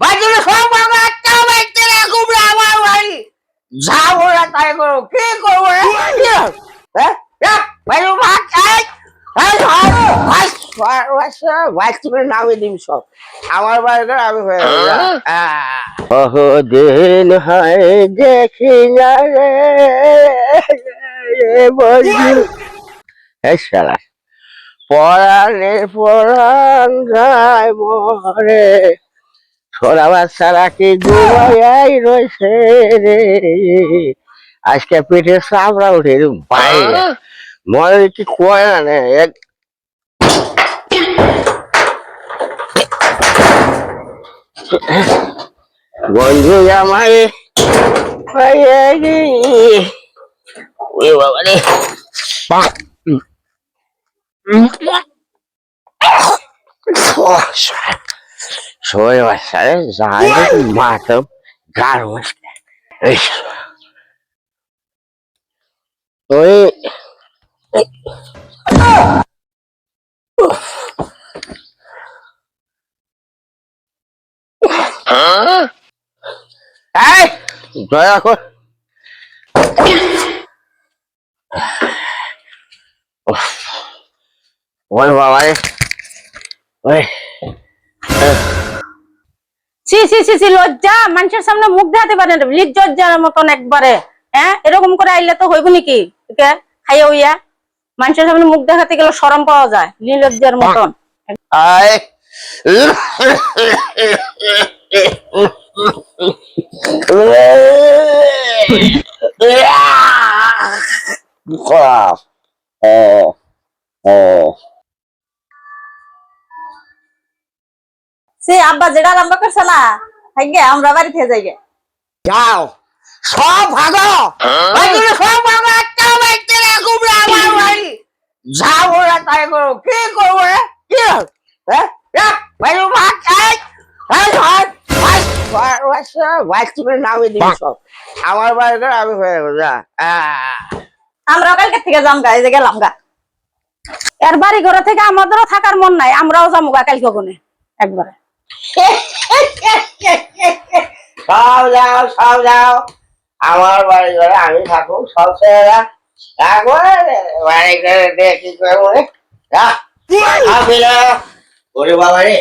বাড়ি সব ভাঙা একটা বাড়িতে রাখুন না আমার বাড়ি যাবো না তাই করো কি করবো হ্যাঁ বাড়ি ভাগ নামে দিম সব আমার বাড়িতে আমি হয়ে দিন হয় দেখি না রে শালা পরাণের পরাণ যায় মরে ছোড়া বাচ্চারা কি ঘুমাই রয়েছে রে আজকে পেটের চামড়া উঠে বাইরে মনে কি কয় না এক বন্ধু জামাই বাবা রে সবাই বাচ্চারে যাই মাতাম গার বসতে ওই দয়া কর ওই বাবা রে ওই সি সি সি সি লজ্জা মানুষের সামনে মুখ দেখাতে পারে না লজ্জার মতন একবারে হ্যাঁ এরকম করে আইলে তো হইব নাকি তোকে খাইয়া হইয়া মানুষের সামনে মুখ দেখাতে গেলে শরম পাওয়া যায় লজ্জার মতন আয় সে আব্বা যেটা আরম্ভ করছে না ভাগ্যে আমরা বাড়ি থেকে যাই যাও সব ভাগো সব ভাগো একটা বাড়িতে রাখুন না আমার বাড়ি যাবো না তাই করো কি করবো রে কি বাড়ি ভাগ নামে দিন সব আমার বাড়িতে আমি হয়ে যা আমরা কালকে থেকে যাম গা এই যে গেলাম গা এর বাড়ি ঘরে থেকে আমাদেরও থাকার মন নাই আমরাও যাবো গা কালকে কোনে একবারে সব যাও আমার বাড়ি ঘরে আমি থাকুক সব ছেলেরা বাড়ি ঘরে দেখি করবো রে ওরে বাবা রে